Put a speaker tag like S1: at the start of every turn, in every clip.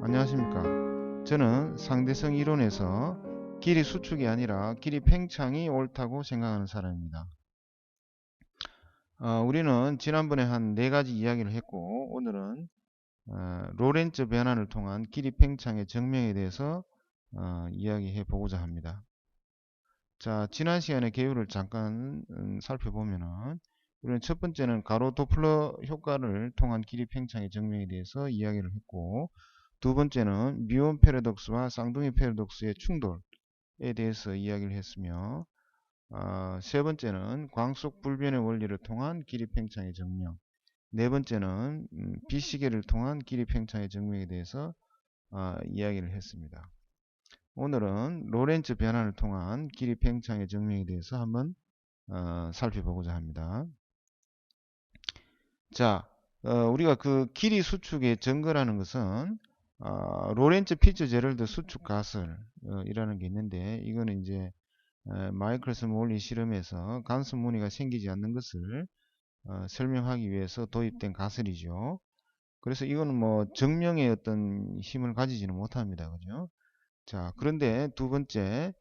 S1: 안녕하십니까. 저는 상대성 이론에서 길이 수축이 아니라 길이 팽창이 옳다고 생각하는 사람입니다. 우리는 지난번에 한 4가지 이야기를 했고, 오늘은 로렌츠 변환을 통한 길이 팽창의 증명에 대해서 이야기해 보고자 합니다. 자, 지난 시간의 개요를 잠깐 살펴보면은, 우리는 첫 번째는 가로 도플러 효과를 통한 길이 팽창의 증명에 대해서 이야기를 했고, 두 번째는 뮤온 패러독스와 쌍둥이 패러독스의 충돌에 대해서 이야기를 했으며, 세 번째는 광속 불변의 원리를 통한 길이 팽창의 증명, 네 번째는 비시계를 통한 길이 팽창의 증명에 대해서 이야기를 했습니다. 오늘은 로렌츠 변환을 통한 길이 팽창의 증명에 대해서 한번 살펴보고자 합니다. 자, 우리가 그 길이 수축의 증거라는 것은 로렌츠 피츠제럴드 수축 가설 이라는 게 있는데, 이거는 이제 마이클슨 원리 실험에서 간섭 무늬가 생기지 않는 것을 설명하기 위해서 도입된 가설이죠. 그래서 이거는 뭐 증명의 어떤 힘을 가지지는 못합니다. 그죠? 자, 그런데 두 번째,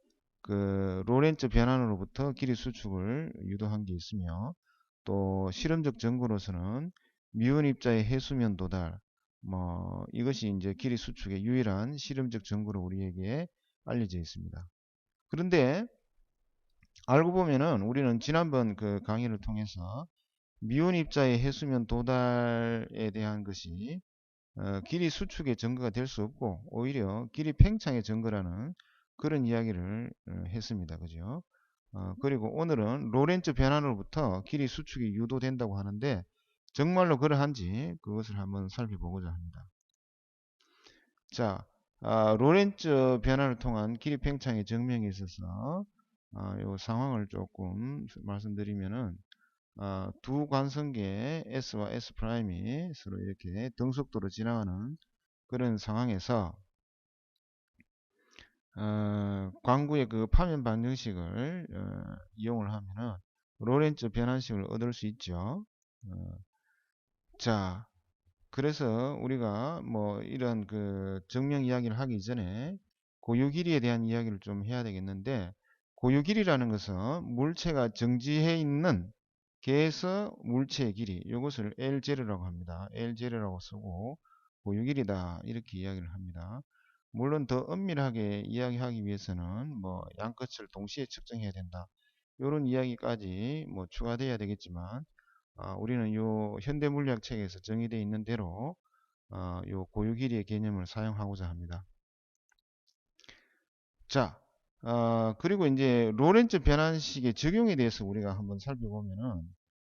S1: 그 로렌츠 변환으로부터 길이 수축을 유도한 게 있으며, 또 실험적 증거로서는 미운 입자의 해수면 도달, 뭐 이것이 이제 길이 수축의 유일한 실험적 증거로 우리에게 알려져 있습니다. 그런데 알고 보면은 우리는 지난번 그 강의를 통해서 미운 입자의 해수면 도달에 대한 것이 길이 수축의 증거가 될 수 없고, 오히려 길이 팽창의 증거라는 그런 이야기를 했습니다. 그죠? 그리고 오늘은 로렌츠 변환으로부터 길이 수축이 유도된다고 하는데, 정말로 그러한지 그것을 한번 살펴보고자 합니다. 자, 로렌츠 변환을 통한 길이 팽창의 증명에 있어서 이 상황을 조금 말씀드리면은, 두 관성계 S와 S'이 서로 이렇게 등속도로 지나가는 그런 상황에서 광구의 그 파면 방정식을 이용을 하면은 로렌츠 변환식을 얻을 수 있죠. 자, 그래서 우리가 뭐 이런 그 증명 이야기를 하기 전에 고유 길이에 대한 이야기를 좀 해야 되겠는데, 고유 길이라는 것은 물체가 정지해 있는 개에서 물체의 길이, 이것을 L제로라고 합니다. L제로라고 쓰고 고유 길이다 이렇게 이야기를 합니다. 물론 더 엄밀하게 이야기하기 위해서는 뭐 양끝을 동시에 측정해야 된다, 이런 이야기까지 뭐 추가돼야 되겠지만, 우리는 요 현대 물리학 책에서 정의되어 있는 대로 요 고유 길이의 개념을 사용하고자 합니다. 자, 그리고 이제 로렌츠 변환식의 적용에 대해서 우리가 한번 살펴보면은,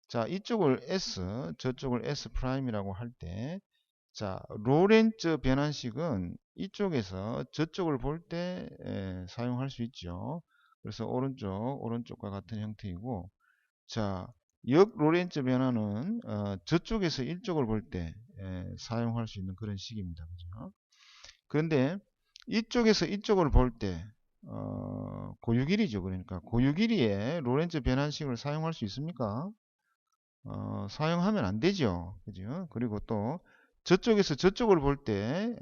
S1: 자, 이쪽을 S, 저쪽을 S 프라임이라고 할 때, 자, 로렌츠 변환식은 이쪽에서 저쪽을 볼 때 사용할 수 있죠. 그래서 오른쪽과 같은 형태이고, 자, 역 로렌츠 변화는 저쪽에서 이쪽을 볼 때 사용할 수 있는 그런 식입니다. 그죠? 그런데 이쪽에서 이쪽을 볼 때 고유길이죠. 그러니까 고유길이에 로렌츠 변환식을 사용할 수 있습니까? 사용하면 안 되죠. 그죠? 그리고 또 저쪽에서 저쪽을 볼 때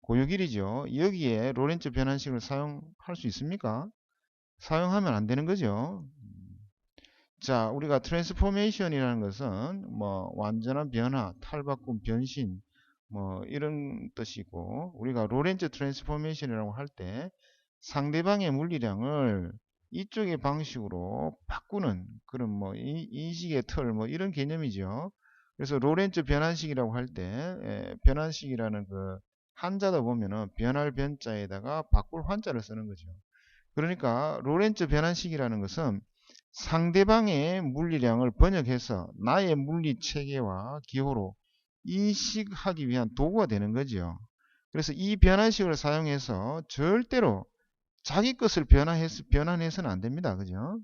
S1: 고유길이죠. 여기에 로렌츠 변환식을 사용할 수 있습니까? 사용하면 안 되는 거죠. 자, 우리가 트랜스포메이션이라는 것은 뭐 완전한 변화, 탈바꿈, 변신 뭐 이런 뜻이고, 우리가 로렌츠 트랜스포메이션이라고 할 때 상대방의 물리량을 이쪽의 방식으로 바꾸는 그런 뭐 인식의 틀 뭐 이런 개념이죠. 그래서 로렌츠 변환식이라고 할 때 변환식이라는 그 한자다 보면은 변할 변자에다가 바꿀 환자를 쓰는 거죠. 그러니까 로렌츠 변환식이라는 것은 상대방의 물리량을 번역해서 나의 물리 체계와 기호로 인식하기 위한 도구가 되는 거죠. 그래서 이 변환식을 사용해서 절대로 자기 것을 변환해서는 안 됩니다. 그죠?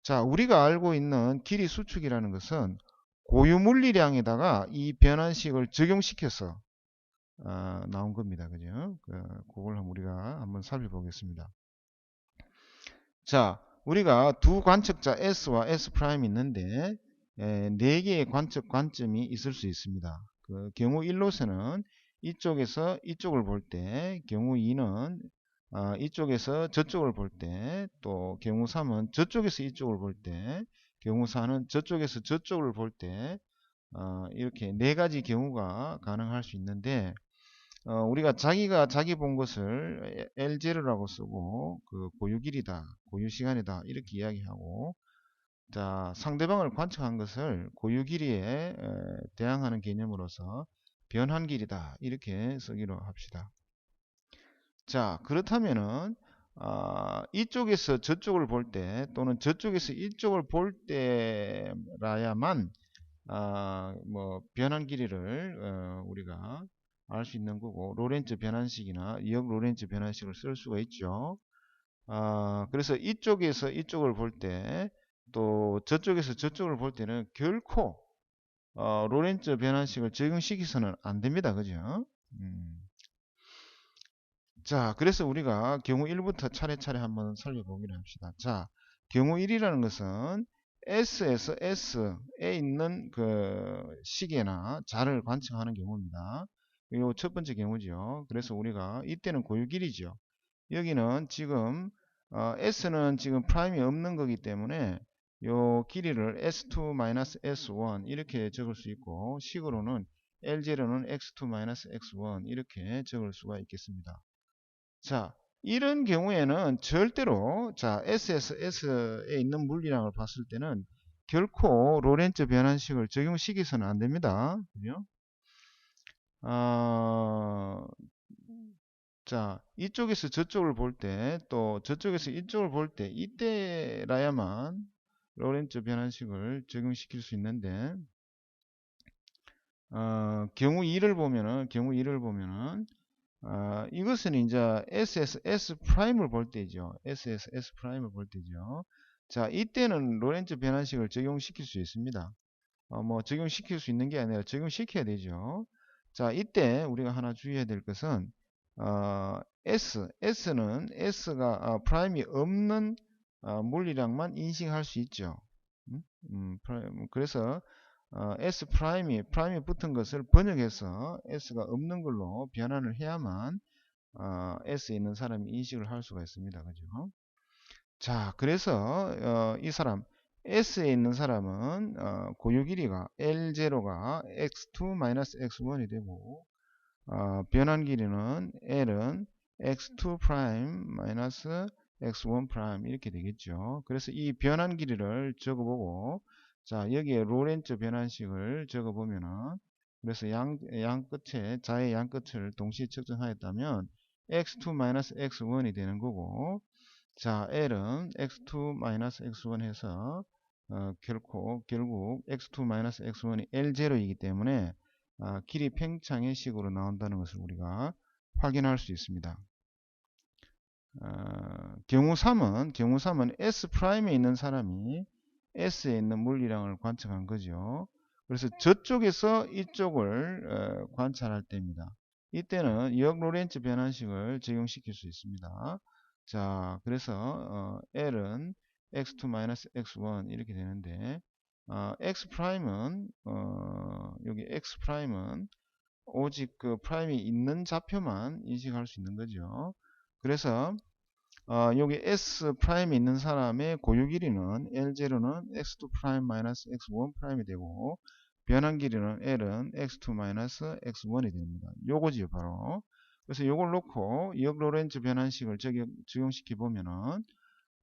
S1: 자, 우리가 알고 있는 길이 수축이라는 것은 고유 물리량에다가 이 변환식을 적용시켜서 나온 겁니다. 그죠? 그걸 우리가 한번 살펴보겠습니다. 자, 우리가 두 관측자 S와 S' 있는데 4개의 관측 관점이 있을 수 있습니다. 그 경우 1로서는 이쪽에서 이쪽을 볼 때, 경우 2는 이쪽에서 저쪽을 볼 때, 또 경우 3은 저쪽에서 이쪽을 볼 때, 경우 4는 저쪽에서 저쪽을 볼 때, 이렇게 4가지 경우가 가능할 수 있는데, 우리가 자기가 자기 본 것을 L0라고 쓰고, 그 고유길이다, 고유시간이다, 이렇게 이야기하고, 자, 상대방을 관측한 것을 고유길이에 대항하는 개념으로서 변환길이다, 이렇게 쓰기로 합시다. 자, 그렇다면은, 이쪽에서 저쪽을 볼 때, 또는 저쪽에서 이쪽을 볼 때라야만, 뭐 변환 길이를 우리가 알 수 있는 거고, 로렌츠 변환식이나 역 로렌츠 변환식을 쓸 수가 있죠. 그래서 이쪽에서 이쪽을 볼 때, 또 저쪽에서 저쪽을 볼 때는 결코 로렌츠 변환식을 적용시켜서는 안 됩니다. 그죠? 자, 그래서 우리가 경우 1부터 차례차례 한번 살펴보기로 합시다. 자, 경우 1이라는 것은 S에서 S에 있는 그 시계나 자를 관측하는 경우입니다. 이 첫 번째 경우죠. 그래서 우리가 이때는 고유길이죠. 여기는 지금 S는 지금 프라임이 없는 거기 때문에 요 길이를 S2-S1 이렇게 적을 수 있고, 식으로는 L0는 X2-X1 이렇게 적을 수가 있겠습니다. 자, 이런 경우에는 절대로 자 SSS에 있는 물리량을 봤을 때는 결코 로렌츠 변환식을 적용시켜서는 안 됩니다. 그죠? 자, 이쪽에서 저쪽을 볼 때, 또 저쪽에서 이쪽을 볼 때, 이때라야만 로렌츠 변환식을 적용시킬 수 있는데, 경우 2를 보면은, 이것은 이제 S 프라임을 볼 때죠. S 프라임을 볼 때죠. 자, 이때는 로렌츠 변환식을 적용시킬 수 있습니다. 뭐 적용시킬 수 있는 게 아니라 적용시켜야 되죠. 자, 이때 우리가 하나 주의해야 될 것은 S는 S가 프라임이 없는 물리량만 인식할 수 있죠. 그래서 S 프라임이 붙은 것을 번역해서 S가 없는 걸로 변환을 해야만 S에 있는 사람이 인식을 할 수가 있습니다. 그죠? 자, 그래서 이 사람 S에 있는 사람은 고유 길이가 L0가 X2-X1이 되고, 변환 길이는 L은 X2'-X1' 이렇게 되겠죠. 그래서 이 변환 길이를 적어보고, 자, 여기에 로렌츠 변환식을 적어보면은, 그래서 양 끝에, 자의 양 끝을 동시에 측정하였다면 X2-X1이 되는 거고, 자, L은 X2-X1 해서 결국 X2-X1이 L0이기 때문에 길이 팽창의 식으로 나온다는 것을 우리가 확인할 수 있습니다. 경우 3은 S'에 있는 사람이 S에 있는 물리량을 관측한 거죠. 그래서 저쪽에서 이쪽을 관찰할 때입니다. 이때는 역 로렌츠 변환식을 적용시킬 수 있습니다. 자, 그래서 L은 X2-X1 이렇게 되는데, X'은 여기 X'은 오직 그 프라임이 있는 좌표만 인식할 수 있는 거죠. 그래서 여기 S 프라임이 있는 사람의 고유 길이는 L0는 X2'-X1'이 되고, 변환 길이는 L은 X2-X1이 됩니다. 요거지요, 바로. 그래서 요걸 놓고 역 로렌츠 변환식을 적용시켜 보면은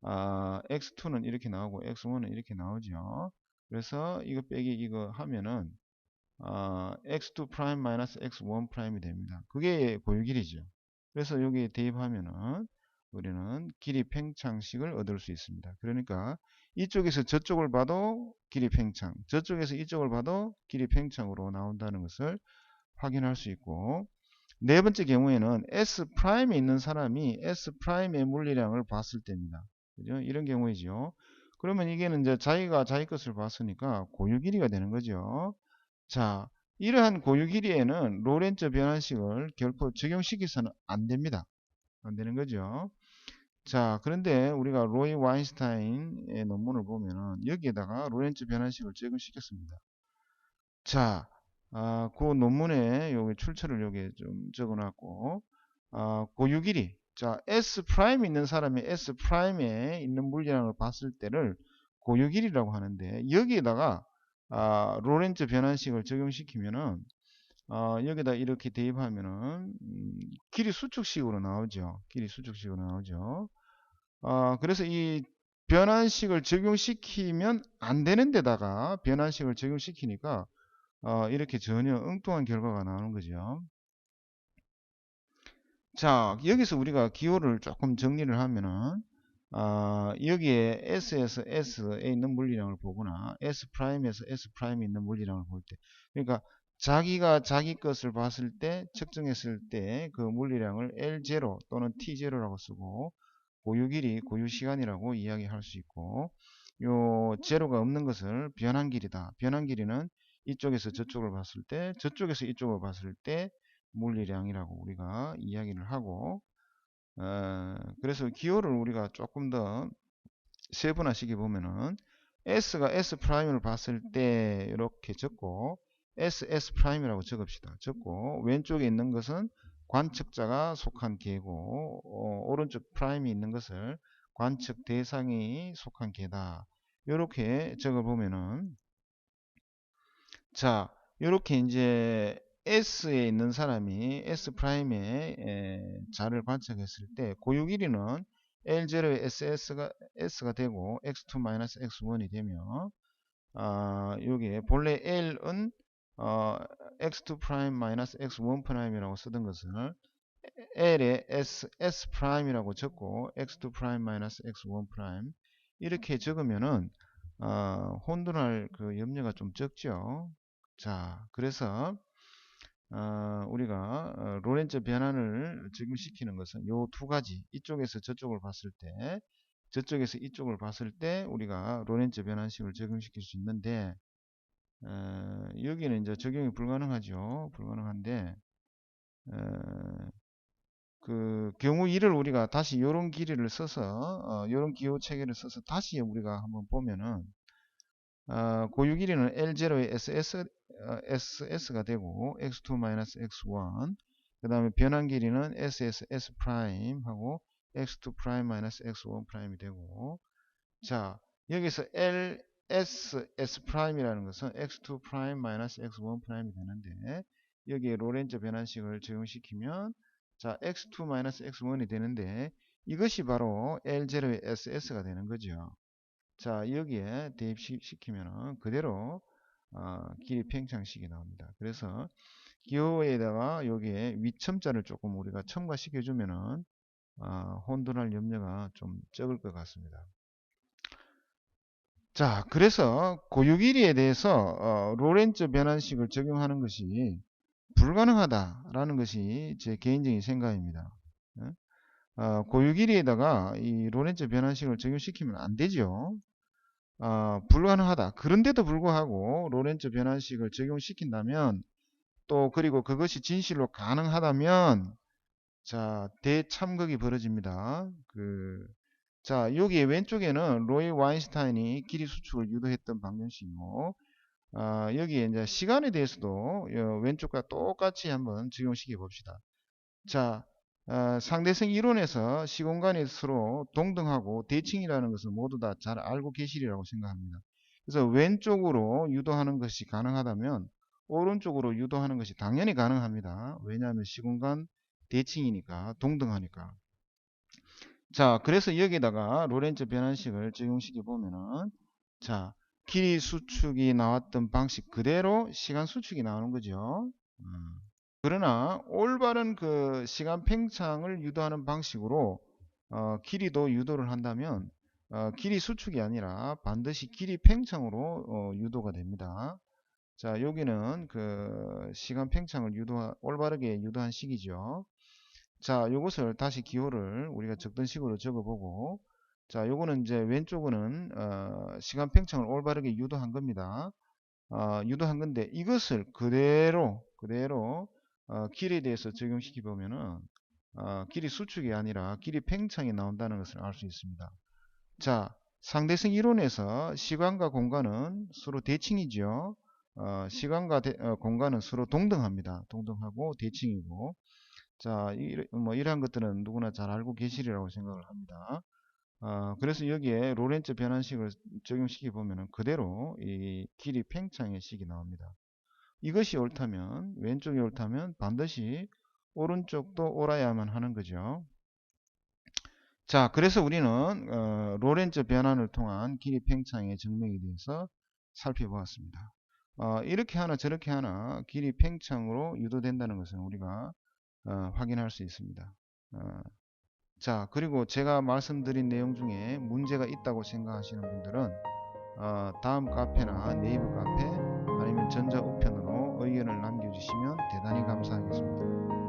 S1: X2는 이렇게 나오고 X1은 이렇게 나오죠. 그래서 이거 빼기 이거 하면은 X2'-X1'이 됩니다. 그게 고유 길이죠. 그래서 여기 대입하면은 우리는 길이 팽창식을 얻을 수 있습니다. 그러니까 이쪽에서 저쪽을 봐도 길이 팽창, 저쪽에서 이쪽을 봐도 길이 팽창으로 나온다는 것을 확인할 수 있고, 네 번째 경우에는 S'에 있는 사람이 S'의 물리량을 봤을 때입니다. 그죠? 이런 경우이죠. 그러면 이게는 이제 자기가 자기 것을 봤으니까 고유 길이가 되는 거죠. 자, 이러한 고유 길이에는 로렌츠 변환식을 결코 적용시켜서는 안 됩니다. 안 되는 거죠. 자, 그런데 우리가 로이 와인스타인의 논문을 보면은 여기에다가 로렌츠 변환식을 적용시켰습니다. 자, 그 논문에 여기 출처를 여기 좀 적어놨고, 고유 길이. 자, S 프라임 있는 사람이 S 프라임에 있는 물리량을 봤을 때를 고유 길이라고 하는데 여기에다가 로렌츠 변환식을 적용시키면은 여기다 이렇게 대입하면은 길이 수축식으로 나오죠. 길이 수축식으로 나오죠. 그래서 이 변환식을 적용시키면 안 되는 데다가 변환식을 적용시키니까 이렇게 전혀 엉뚱한 결과가 나오는 거죠. 자, 여기서 우리가 기호를 조금 정리를 하면은 여기에 S에서 S에 있는 물리량을 보거나 S'에서 S'에 있는 물리량을 볼 때, 그러니까 자기가 자기 것을 봤을 때 측정했을 때 그 물리량을 L0 또는 T0라고 쓰고 고유 길이, 고유 시간이라고 이야기할 수 있고, 요 제로가 없는 것을 변환 길이다. 변환 길이는 이쪽에서 저쪽을 봤을 때, 저쪽에서 이쪽을 봤을 때 물리량이라고 우리가 이야기를 하고, 그래서 기호를 우리가 조금 더 세분화시켜 보면은 S가 S 프라임을 봤을 때 이렇게 적고 S 프라임이라고 적읍시다. 적고 왼쪽에 있는 것은 관측자가 속한 개고 오른쪽 프라임이 있는 것을 관측 대상이 속한 개다. 이렇게 적어 보면은 자, 이렇게 이제 S에 있는 사람이 S 프라임의 자를 관측했을 때 고유 길이는 L0의 S가 되고 X2-X1이 되며 여기에 본래 L은 X2 프라임 X1 프라임이라고 쓰던 것을 L에 S 프라임이라고 적고 X2 프라임 X1 프라임 이렇게 적으면은 혼돈할 그 염려가 좀 적죠. 자, 그래서 우리가 로렌츠 변환을 적용시키는 것은 요 두 가지, 이쪽에서 저쪽을 봤을 때, 저쪽에서 이쪽을 봤을 때 우리가 로렌츠 변환식을 적용시킬 수 있는데 여기는 이제 적용이 불가능하죠. 불가능한데 그 경우 1을 우리가 다시 요런 길이를 써서 요런 기호 체계를 써서 다시 우리가 한번 보면은 고유 길이는 L0의 SS가 되고 X2-X1 그 다음에 변환 길이는 S 프라임 하고 X2 프라임 X1 프라임이 되고 자 여기서 S 프라임이라는 것은 X2 프라임 X1 프라임이 되는데 여기에 로렌츠 변환식을 적용시키면 자 X2 X1이 되는데 이것이 바로 L0의 SS가 되는 거죠. 자 여기에 대입시키면 그대로 길이 팽창식이 나옵니다. 그래서 기호에다가 여기에 위첨자를 조금 우리가 첨가시켜 주면은 혼돈할 염려가 좀 적을 것 같습니다. 자 그래서 고유 길이에 대해서 로렌츠 변환식을 적용하는 것이 불가능하다라는 것이 제 개인적인 생각입니다. 고유 길이에다가 이 로렌츠 변환식을 적용시키면 안 되죠. 불가능하다. 그런데도 불구하고 로렌츠 변환식을 적용시킨다면 또 그리고 그것이 진실로 가능하다면 자 대참극이 벌어집니다. 자 여기 왼쪽에는 로이 와인스타인이 길이 수축을 유도했던 방정식이고 여기에 이제 시간에 대해서도 왼쪽과 똑같이 한번 적용시켜 봅시다. 자 상대성 이론에서 시공간이 서로 동등하고 대칭이라는 것을 모두 다 잘 알고 계시리라고 생각합니다. 그래서 왼쪽으로 유도하는 것이 가능하다면 오른쪽으로 유도하는 것이 당연히 가능합니다. 왜냐하면 시공간 대칭이니까 동등하니까. 자 그래서 여기다가 로렌츠 변환식을 적용시켜 보면은 자 길이 수축이 나왔던 방식 그대로 시간 수축이 나오는 거죠. 그러나 올바른 그 시간 팽창을 유도하는 방식으로 길이도 유도를 한다면 길이 수축이 아니라 반드시 길이 팽창으로 유도가 됩니다. 자 여기는 그 시간 팽창을 올바르게 유도한 식이죠. 자 요것을 다시 기호를 우리가 적던 식으로 적어보고 자 요거는 이제 왼쪽은 시간 팽창을 올바르게 유도한 겁니다. 유도한 건데 이것을 그대로 길에 대해서 적용시켜 보면은 길이 수축이 아니라 길이 팽창이 나온다는 것을 알 수 있습니다. 자, 상대성 이론에서 시간과 공간은 서로 대칭이죠. 시간과 공간은 서로 동등합니다. 동등하고 대칭이고. 자, 뭐 이러한 것들은 누구나 잘 알고 계시리라고 생각을 합니다. 그래서 여기에 로렌츠 변환식을 적용시켜 보면은 그대로 이 길이 팽창의 식이 나옵니다. 이것이 옳다면, 왼쪽이 옳다면 반드시 오른쪽도 옳아야만 하는 거죠. 자, 그래서 우리는 로렌츠 변환을 통한 길이 팽창의 증명에 대해서 살펴보았습니다. 이렇게 하나 저렇게 하나 길이 팽창으로 유도된다는 것은 우리가 확인할 수 있습니다. 자, 그리고 제가 말씀드린 내용 중에 문제가 있다고 생각하시는 분들은 다음 카페나 네이버 카페 아니면 전자우편으로 의견을 남겨주시면 대단히 감사하겠습니다.